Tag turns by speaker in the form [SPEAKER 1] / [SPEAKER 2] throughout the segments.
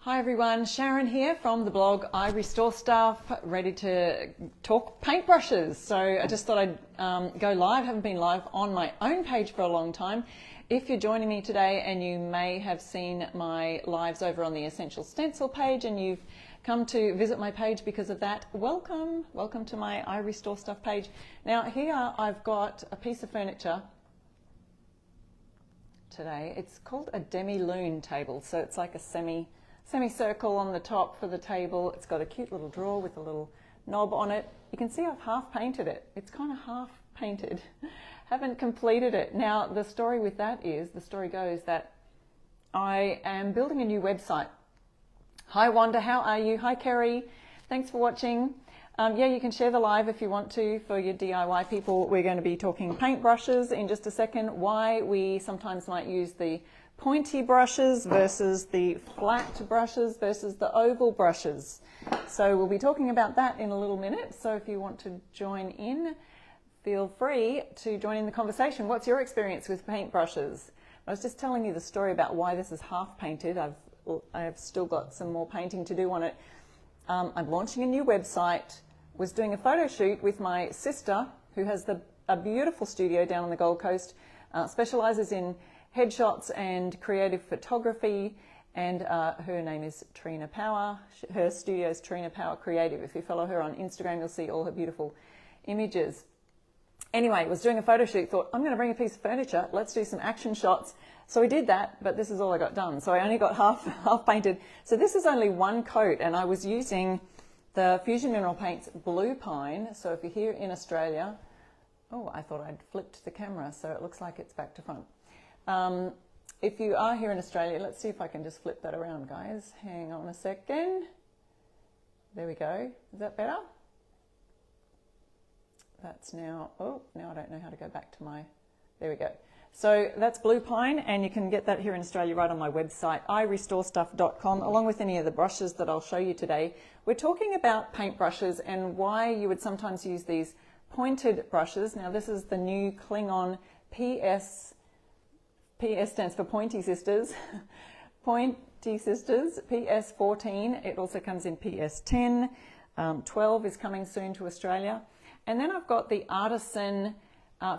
[SPEAKER 1] Hi everyone, Sharon here from the blog I Restore Stuff, ready to talk paintbrushes. So I just thought I'd go live, haven't been live on my own page for a long time. If you're joining me today and you may have seen my lives over on the Essential Stencil page and you've come to visit my page because of that, welcome to my I Restore Stuff page. Now here I've got a piece of furniture today. It's called a demi-lune table, so it's like a semicircle on the top for the table. It's got a cute little drawer with a little knob on it. You can see I've half painted it. It's kind of half painted. Haven't completed it. Now the story with that is, the story goes that I am building a new website. Hi Wanda, how are you? Hi Kerry, thanks for watching. Yeah, you can share the live if you want to for your DIY people. We're going to be talking paintbrushes in just a second, why we sometimes might use the pointy brushes versus the flat brushes versus the oval brushes. So we'll be talking about that in a little minute. So if you want to join in, feel free to join in the conversation. What's your experience with paintbrushes? I was just telling you the story about why this is half painted. I've still got some more painting to do on it. I'm launching a new website, was doing a photo shoot with my sister who has a beautiful studio down on the Gold Coast, specialises in headshots and creative photography, and her name is Trina Power. Her studio is Trina Power Creative. If you follow her on Instagram, you'll see all her beautiful images. Anyway, was doing a photo shoot, thought I'm going to bring a piece of furniture, let's do some action shots. So we did that, but this is all I got done. So I only got half painted. So this is only one coat, and I was using the Fusion Mineral Paints Blue Pine. So if you're here in Australia, oh, I thought I'd flipped the camera, so it looks like it's back to front. If you are here in Australia, let's see if I can just flip that around, guys. Hang on a second. There we go. Is that better? That's now, oh, now I don't know how to go back to my, there we go. So that's Blue Pine, and you can get that here in Australia right on my website, irestorestuff.com, along with any of the brushes that I'll show you today. We're talking about paintbrushes and why you would sometimes use these pointed brushes. Now this is the new Klingon PS stands for Pointy Sisters, Pointy Sisters, PS14. It also comes in PS10. 12 is coming soon to Australia. And then I've got the Artisan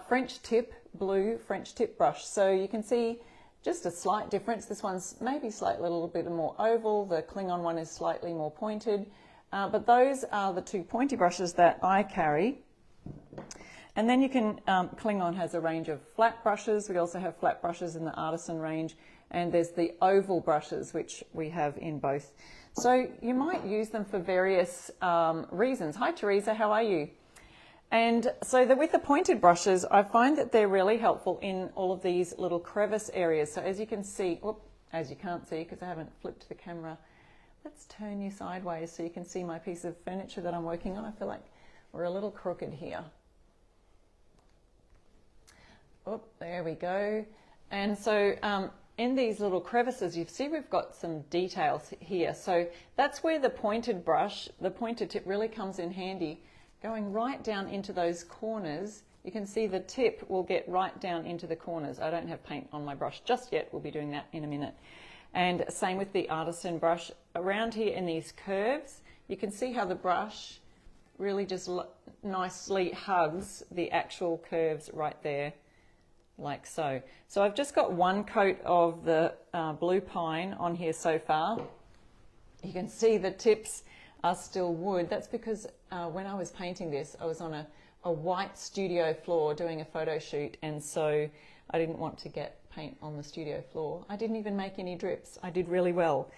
[SPEAKER 1] French tip, blue French tip brush. So you can see just a slight difference. This one's maybe slightly a little bit more oval. The Klingon one is slightly more pointed. But those are the two pointy brushes that I carry. And then you can, Klingon has a range of flat brushes. We also have flat brushes in the Artisan range. And there's the oval brushes, which we have in both. So you might use them for various reasons. Hi Teresa, how are you? And so with the pointed brushes, I find that they're really helpful in all of these little crevice areas. So as you can see, as you can't see because I haven't flipped the camera, let's turn you sideways so you can see my piece of furniture that I'm working on. I feel like we're a little crooked here. Oh, there we go. And so in these little crevices, you see we've got some details here. So that's where the pointed brush, the pointed tip really comes in handy. Going right down into those corners, you can see the tip will get right down into the corners. I don't have paint on my brush just yet. We'll be doing that in a minute. And same with the Artisan brush. Around here in these curves, you can see how the brush really just nicely hugs the actual curves right there, like so. So I've just got one coat of the Blue Pine on here so far. You can see the tips are still wood. That's because when I was painting this, I was on a white studio floor doing a photo shoot, and so I didn't want to get paint on the studio floor. I didn't even make any drips. I did really well.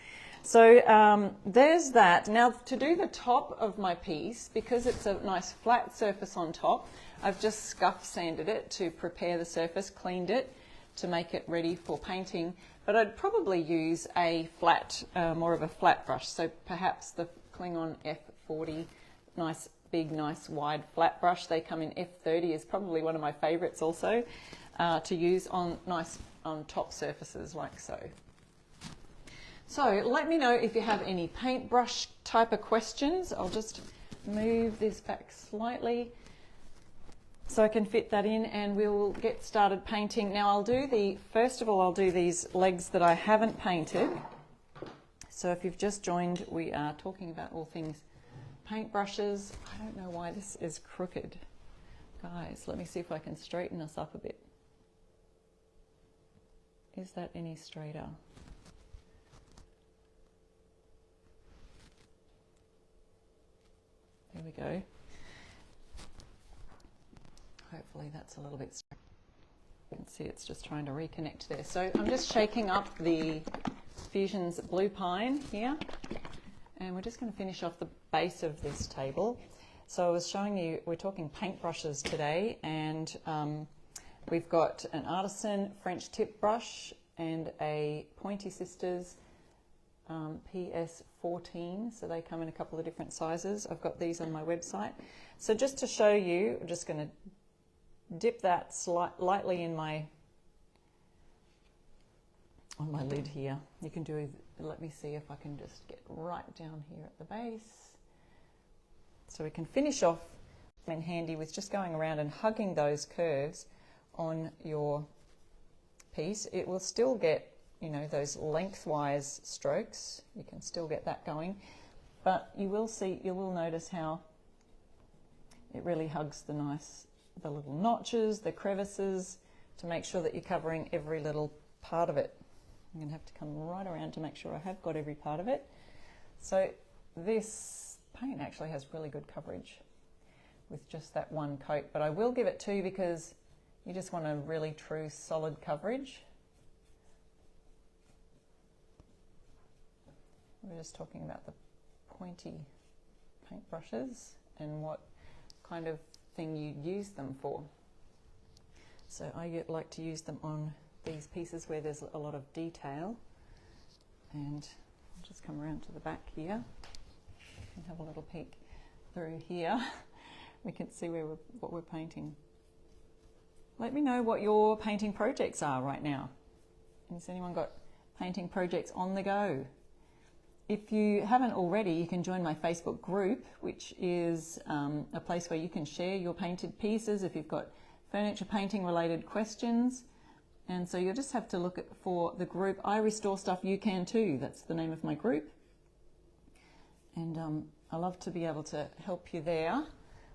[SPEAKER 1] So there's that. Now to do the top of my piece, because it's a nice flat surface on top, I've just scuff sanded it to prepare the surface, cleaned it to make it ready for painting. But I'd probably use a flat, more of a flat brush. So perhaps the Klingon F40, nice big, nice wide flat brush. They come in F30 is probably one of my favorites also to use on top surfaces like so. So let me know if you have any paintbrush type of questions. I'll just move this back slightly so I can fit that in, and we'll get started painting. Now first of all I'll do these legs that I haven't painted. So if you've just joined, we are talking about all things paintbrushes. I don't know why this is crooked. Guys, let me see if I can straighten us up a bit. Is that any straighter? There we go. Hopefully that's a little bit straight. You can see it's just trying to reconnect there. So I'm just shaking up the Fusion's Blue Pine here, and we're just going to finish off the base of this table. So I was showing you, we're talking paintbrushes today, and we've got an Artisan French tip brush and a Pointy Sisters PS14, so they come in a couple of different sizes. I've got these on my website. So just to show you, I'm just going to dip that lightly in on my lid here. You can do, let me see if I can just get right down here at the base. So we can finish off in handy with just going around and hugging those curves on your piece. It will still get, you know, those lengthwise strokes. You can still get that going, but you will see, you will notice how it really hugs the little notches, the crevices, to make sure that you're covering every little part of it. I'm going to have to come right around to make sure I have got every part of it. So this paint actually has really good coverage with just that one coat, but I will give it two because you just want a really true solid coverage. We're just talking about the pointy paintbrushes and what kind of thing you use them for. So I like to use them on these pieces where there's a lot of detail, and I'll just come around to the back here and have a little peek through here. We can see what we're painting. Let me know what your painting projects are right now. Has anyone got painting projects on the go? If you haven't already, you can join my Facebook group, which is a place where you can share your painted pieces if you've got furniture painting related questions. And so you'll just have to look for the group I Restore Stuff You Can Too. That's the name of my group. And I love to be able to help you there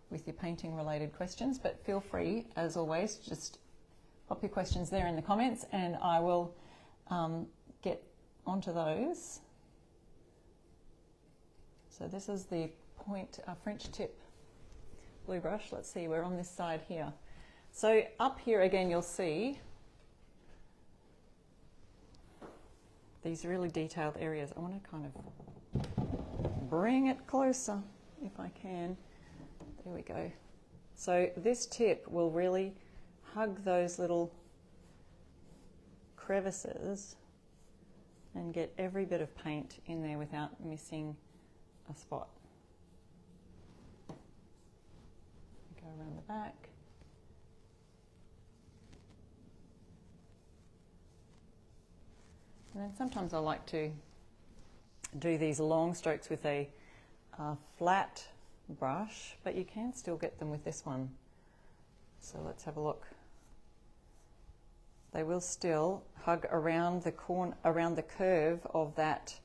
[SPEAKER 1] with your painting related questions, but feel free, as always, just pop your questions there in the comments and I will get onto those. So this is the French tip blue brush. Let's see, we're on this side here. So up here again, you'll see these really detailed areas. I want to kind of bring it closer if I can. There we go. So this tip will really hug those little crevices and get every bit of paint in there without missing a spot. Go around the back. And then sometimes I like to do these long strokes with a flat brush, but you can still get them with this one. So let's have a look. They will still hug around the around the curve of that,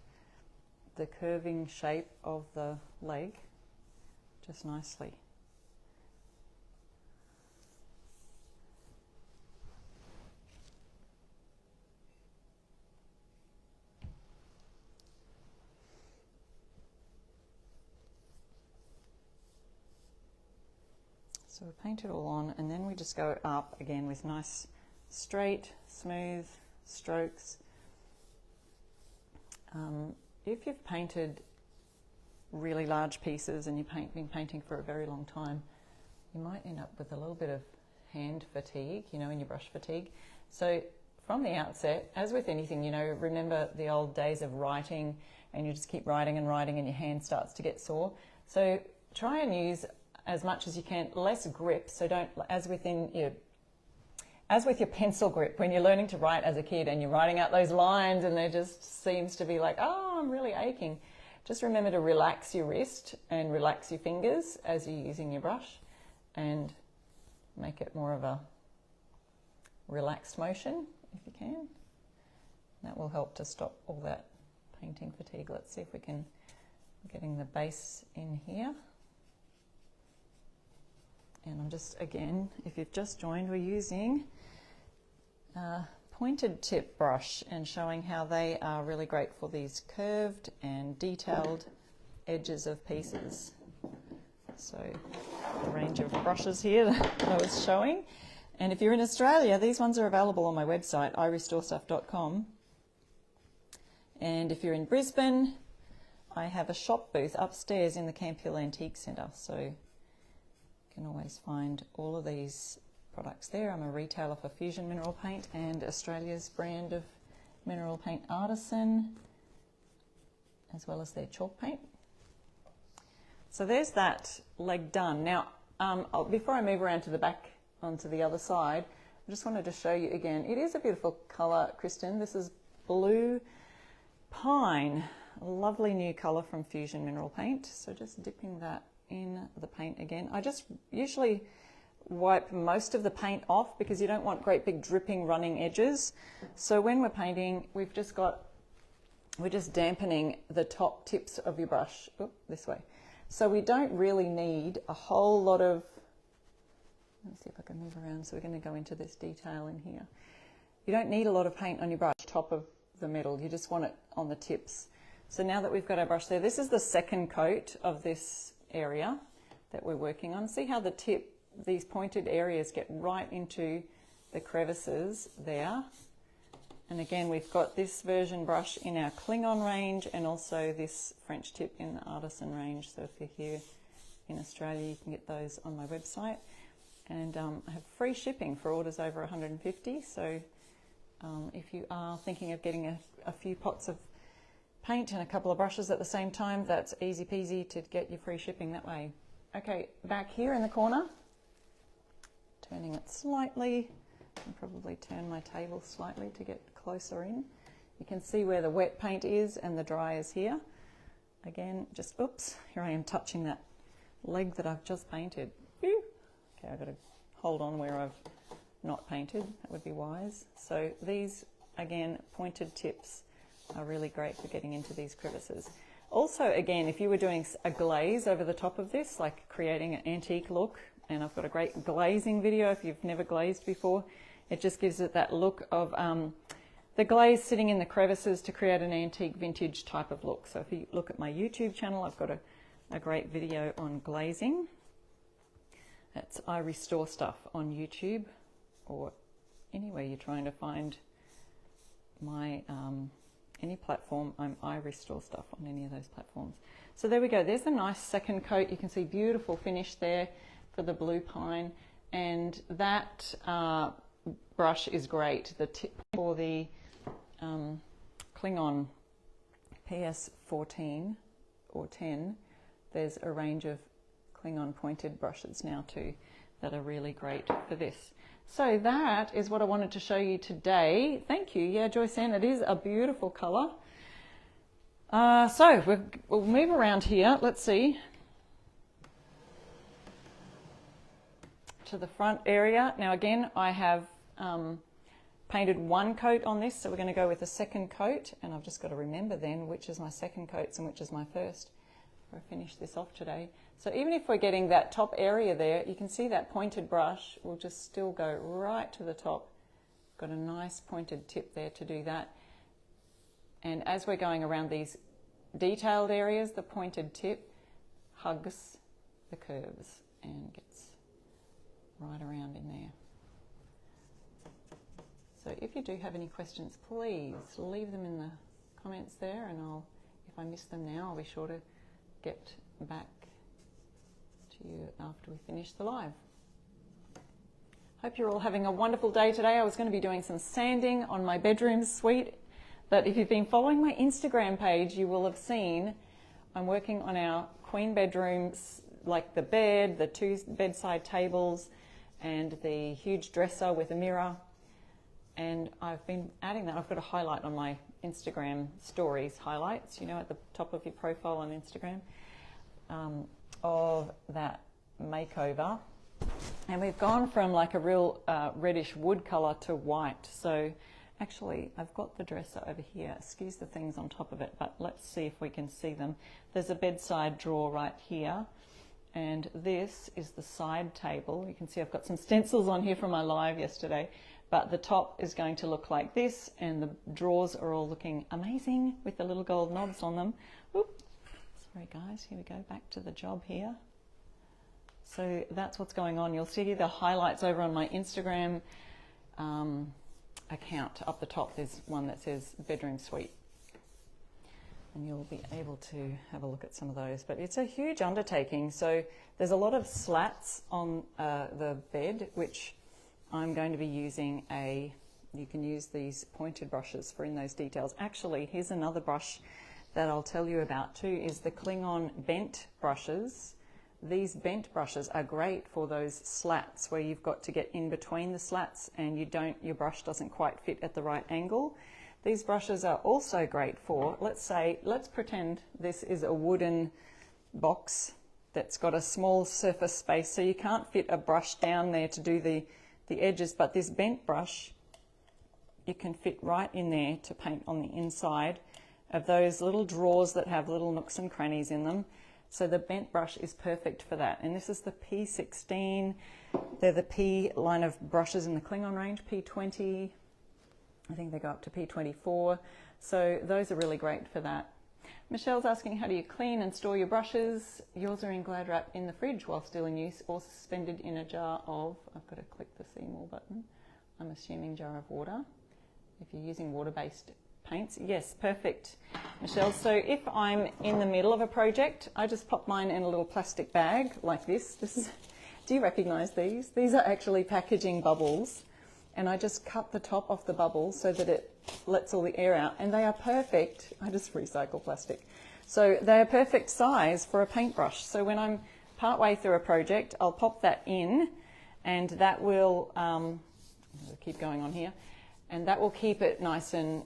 [SPEAKER 1] the curving shape of the leg, just nicely. So we paint it all on, and then we just go up again with nice, straight, smooth strokes. If you've painted really large pieces and you've been painting for a very long time, you might end up with a little bit of hand fatigue, you know, in your brush fatigue. So from the outset, as with anything, you know, remember the old days of writing, and you just keep writing and writing and your hand starts to get sore. So try and use as much as you can, less grip. So don't, as with your pencil grip, when you're learning to write as a kid and you're writing out those lines and there just seems to be like, oh, I'm really aching. Just remember to relax your wrist and relax your fingers as you're using your brush and make it more of a relaxed motion if you can. That will help to stop all that painting fatigue. Let's see if we can, getting the base in here. And I'm just, again, if you've just joined, we're using a pointed tip brush and showing how they are really great for these curved and detailed edges of pieces. So a range of brushes here that I was showing. And if you're in Australia, these ones are available on my website, irestorestuff.com. And if you're in Brisbane, I have a shop booth upstairs in the Camp Hill Antique Centre. So you can always find all of these products there. I'm a retailer for Fusion Mineral Paint and Australia's brand of mineral paint, Artisan, as well as their chalk paint. So there's that leg done. Now, before I move around to the back onto the other side, I just wanted to show you again. It is a beautiful colour, Kristen. This is Blue Pine, a lovely new colour from Fusion Mineral Paint. So just dipping that in the paint again. I just usually wipe most of the paint off because you don't want great big dripping running edges. So when we're painting, we're just dampening the top tips of your brush. Oop, this way. So we don't really need a whole lot of, let me see if I can move around. So we're going to go into this detail in here. You don't need a lot of paint on your brush, top of the metal. You just want it on the tips. So now that we've got our brush there, this is the second coat of this area that we're working on. See how the tip, these pointed areas get right into the crevices there. And again, we've got this version brush in our Klingon range and also this French tip in the Artisan range. So if you're here in Australia, you can get those on my website. And I have free shipping for orders over 150. So if you are thinking of getting a few pots of paint and a couple of brushes at the same time, that's easy peasy to get your free shipping that way. Okay, back here in the corner, turning it slightly. I'll probably turn my table slightly to get closer in. You can see where the wet paint is and the dry is here. Again, just, oops, here I am touching that leg that I've just painted. Whew. Okay, I've got to hold on where I've not painted. That would be wise. So these, again, pointed tips are really great for getting into these crevices. Also, again, if you were doing a glaze over the top of this, like creating an antique look, and I've got a great glazing video if you've never glazed before, it just gives it that look of the glaze sitting in the crevices to create an antique vintage type of look. So if you look at my YouTube channel, I've got a great video on glazing. That's I Restore Stuff on YouTube, or anywhere you're trying to find my any platform. I Restore Stuff on any of those platforms. So there we go. There's a nice second coat. You can see beautiful finish there for the Blue Pine, and that brush is great. The tip for the Klingon PS14 or 10, there's a range of Klingon pointed brushes now too that are really great for this. So that is what I wanted to show you today. Thank you. Yeah, Joyce Ann, it is a beautiful colour. So we'll move around here. Let's see. To the front area. Now again, I have painted one coat on this, so we're going to go with a second coat, and I've just got to remember then which is my second coats and which is my first before I finish this off today. So even if we're getting that top area there, you can see that pointed brush will just still go right to the top. Got a nice pointed tip there to do that. And as we're going around these detailed areas, the pointed tip hugs the curves and gets right around in there. So if you do have any questions, please leave them in the comments there, and if I miss them now, I'll be sure to get back to you after we finish the live. Hope you're all having a wonderful day today. I was going to be doing some sanding on my bedroom suite, but if you've been following my Instagram page, you will have seen I'm working on our queen bedrooms, like the bed, the two bedside tables, and the huge dresser with a mirror. And I've been adding that. I've got a highlight on my Instagram stories, highlights, you know, at the top of your profile on Instagram, of that makeover. And we've gone from like a real reddish wood colour to white. So Actually, I've got the dresser over here. Excuse the things on top of it, but let's see if we can see them. There's a bedside drawer right here, and this is the side table. You can see I've got some stencils on here from my live yesterday, but the top is going to look like this, and the drawers are all looking amazing with the little gold knobs on them. Oop. Sorry guys, here we go, back to the job here. So that's what's going on. You'll see the highlights over on my Instagram account. Up the top there's one that says bedroom suite, and you'll be able to have a look at some of those. But it's a huge undertaking, so there's a lot of slats on the bed, which I'm going to be using you can use these pointed brushes for in those details. Actually, here's another brush that I'll tell you about too, is the Klingon bent brushes. These bent brushes are great for those slats where you've got to get in between the slats and your brush doesn't quite fit at the right angle. These brushes are also great for, let's pretend this is a wooden box that's got a small surface space, so you can't fit a brush down there to do the edges, but this bent brush, you can fit right in there to paint on the inside of those little drawers that have little nooks and crannies in them. So the bent brush is perfect for that. And this is the P16. They're the P line of brushes in the Klingon range, P20. I think they go up to P24. So those are really great for that. Michelle's asking, how do you clean and store your brushes? Yours are in Glad wrap in the fridge while still in use, or suspended in a jar of, I've got to click the see more button, I'm assuming jar of water. If you're using water-based paints, yes, perfect, Michelle. So if I'm in the middle of a project, I just pop mine in a little plastic bag like this. Do you recognize these? These are actually packaging bubbles, and I just cut the top off the bubble so that it lets all the air out, and they are perfect. I just recycle plastic. So they are perfect size for a paintbrush. So when I'm partway through a project, I'll pop that in, and that will, I'll keep going on here, and that will keep it nice and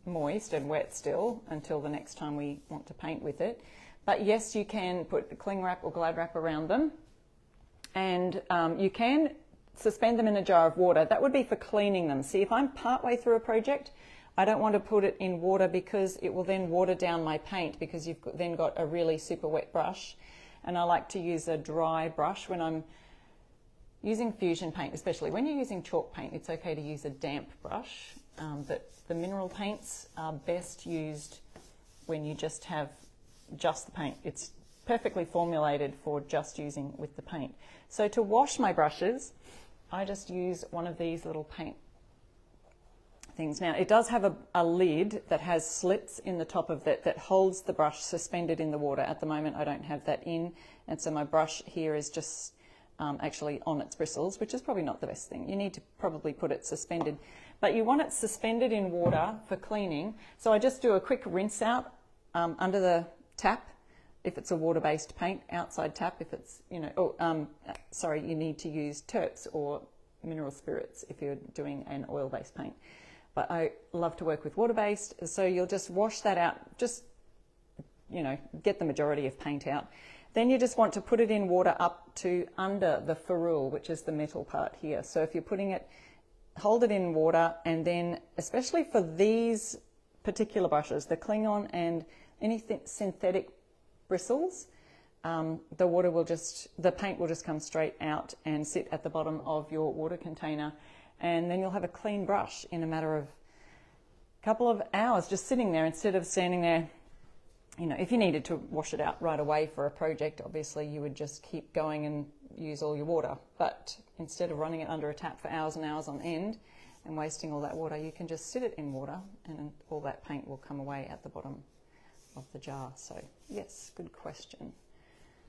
[SPEAKER 1] moist and wet still until the next time we want to paint with it. But yes, you can put cling wrap or Glad wrap around them, and you can suspend them in a jar of water. That would be for cleaning them. See, if I'm partway through a project, I don't want to put it in water because it will then water down my paint, because you've then got a really super wet brush. And I like to use a dry brush when I'm using fusion paint, especially when you're using chalk paint. It's okay to use a damp brush, but the mineral paints are best used when you just have just the paint. It's perfectly formulated for just using with the paint. So to wash my brushes, I just use one of these little paint things. Now, it does have a lid that has slits in the top of it that holds the brush suspended in the water. At the moment, I don't have that in, and so my brush here is just actually on its bristles, which is probably not the best thing. You need to probably put it suspended, but you want it suspended in water for cleaning. So I just do a quick rinse out under the tap if it's a water-based paint, outside tap if it's, you need to use terps or mineral spirits if you're doing an oil-based paint. But I love to work with water-based, so you'll just wash that out, just, get the majority of paint out. Then you just want to put it in water up to under the ferrule, which is the metal part here. So if you're putting it, hold it in water, and then, especially for these particular brushes, the Klingon and anything synthetic bristles, the paint will just come straight out and sit at the bottom of your water container, and then you'll have a clean brush in a matter of a couple of hours just sitting there, instead of standing there. If you needed to wash it out right away for a project, obviously you would just keep going and use all your water. But instead of running it under a tap for hours and hours on end and wasting all that water, you can just sit it in water, and all that paint will come away at the bottom of the jar. So yes, good question.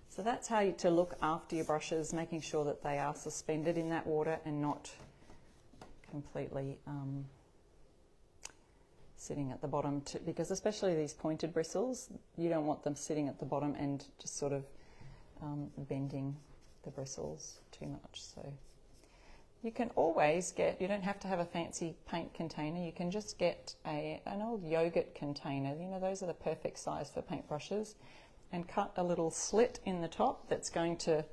[SPEAKER 1] So that's how to look after your brushes, making sure that they are suspended in that water and not completely sitting at the bottom, because especially these pointed bristles, you don't want them sitting at the bottom and just sort of bending the bristles too much. So you can always you don't have to have a fancy paint container. You can just get an old yogurt container. Those are the perfect size for paintbrushes, and cut a little slit in the top that's going to,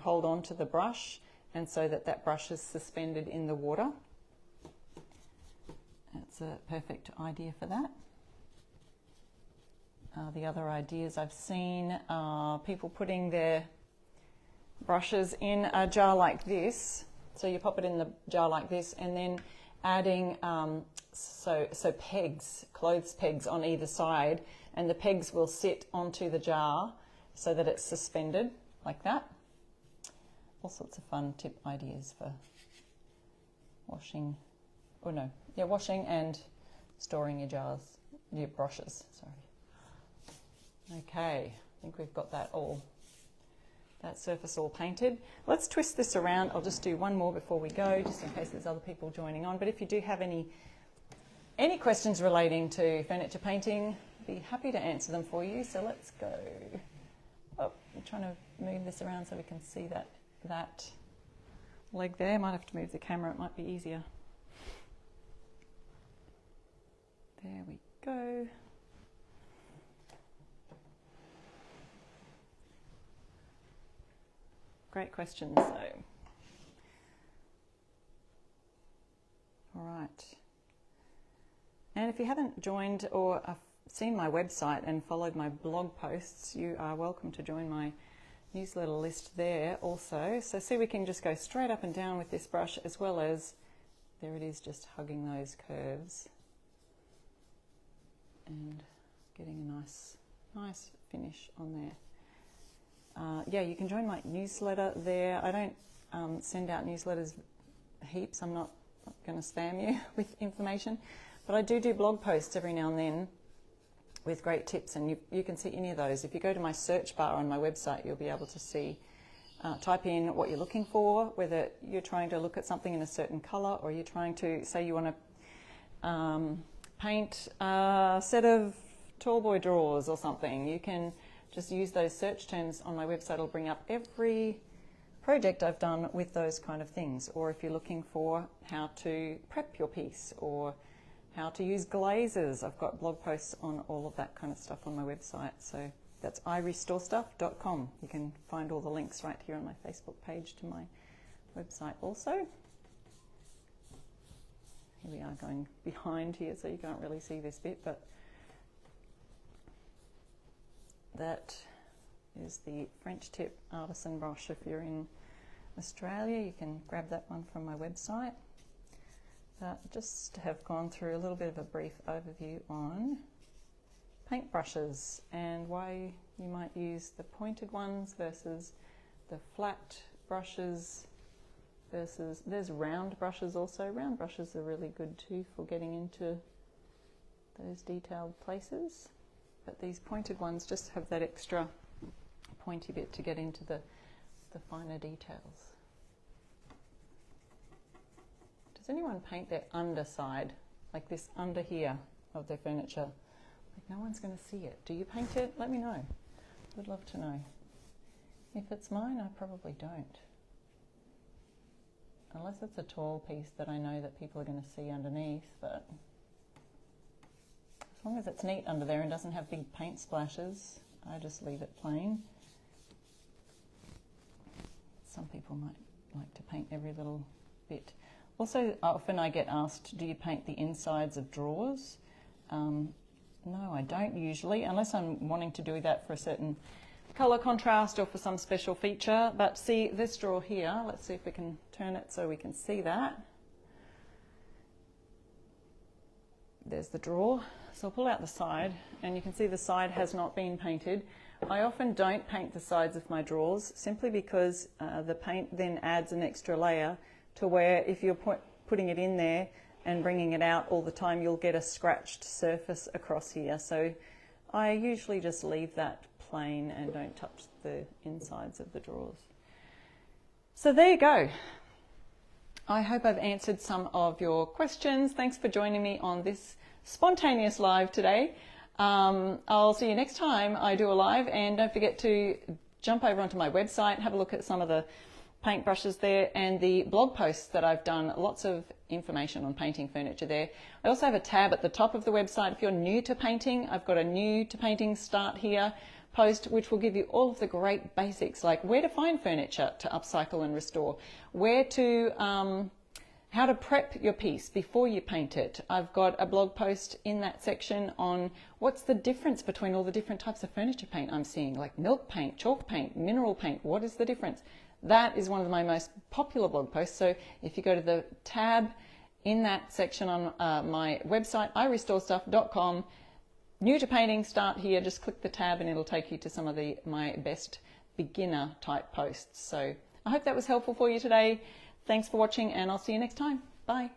[SPEAKER 1] hold on to the brush, and so that brush is suspended in the water. That's a perfect idea for that. The other ideas I've seen are people putting their brushes in a jar like this. So you pop it in the jar like this, and then adding so pegs, clothes pegs on either side, and the pegs will sit onto the jar so that it's suspended like that. All sorts of fun tip ideas for washing, washing and storing your jars, your brushes, sorry. Okay, I think we've got that surface all painted. Let's twist this around. I'll just do one more before we go, just in case there's other people joining on. But if you do have any questions relating to furniture painting, I'd be happy to answer them for you. So let's go. Oh, I'm trying to move this around so we can see that leg there. Might have to move the camera, it might be easier. There we go. Great questions, so. All right. And if you haven't joined or seen my website and followed my blog posts, you are welcome to join my newsletter list there also. So see, we can just go straight up and down with this brush, as well as, there it is, just hugging those curves and getting a nice finish on there. Yeah, you can join my newsletter there. I don't send out newsletters heaps. I'm not going to spam you with information, but I do blog posts every now and then with great tips, and you can see any of those. If you go to my search bar on my website, you'll be able to see, type in what you're looking for, whether you're trying to look at something in a certain colour, or you're trying to, say you want to paint a set of tall boy drawers or something. You can just use those search terms on my website. It'll bring up every project I've done with those kind of things. Or if you're looking for how to prep your piece, or how to use glazes, I've got blog posts on all of that kind of stuff on my website. So that's irestorestuff.com. You can find all the links right here on my Facebook page to my website also. Here we are going behind here, so you can't really see this bit, but that is the French tip Artisan brush. If you're in Australia, you can grab that one from my website. Just have gone through a little bit of a brief overview on paintbrushes and why you might use the pointed ones versus the flat brushes, versus, there's round brushes also. Round brushes are really good too for getting into those detailed places. But these pointed ones just have that extra pointy bit to get into the finer details. Does anyone paint their underside, like this under here of their furniture? Like, no one's going to see it. Do you paint it? Let me know. Would love to know. If it's mine, I probably don't. Unless it's a tall piece that I know that people are going to see underneath, but as long as it's neat under there and doesn't have big paint splashes, I just leave it plain. Some people might like to paint every little bit. Also, often I get asked, do you paint the insides of drawers? No, I don't usually, unless I'm wanting to do that for a certain colour contrast or for some special feature. But see this drawer here, let's see if we can turn it so we can see that. There's the drawer. So I'll pull out the side, and you can see the side has not been painted. I often don't paint the sides of my drawers simply because the paint then adds an extra layer to where if you're putting it in there and bringing it out all the time, you'll get a scratched surface across here. So I usually just leave that plain and don't touch the insides of the drawers. So there you go. I hope I've answered some of your questions. Thanks for joining me on this spontaneous live today. I'll see you next time I do a live, and don't forget to jump over onto my website, have a look at some of the paintbrushes there and the blog posts that I've done. Lots of information on painting furniture there. I also have a tab at the top of the website. If you're new to painting, I've got a new to painting start here post, which will give you all of the great basics, like where to find furniture to upcycle and restore, where to how to prep your piece before you paint it. I've got a blog post in that section on what's the difference between all the different types of furniture paint I'm seeing, like milk paint, chalk paint, mineral paint. What is the difference? That is one of my most popular blog posts. So if you go to the tab in that section on my website, irestorestuff.com, new to painting, start here, just click the tab and it'll take you to some of my best beginner type posts. So I hope that was helpful for you today. Thanks for watching and I'll see you next time. Bye.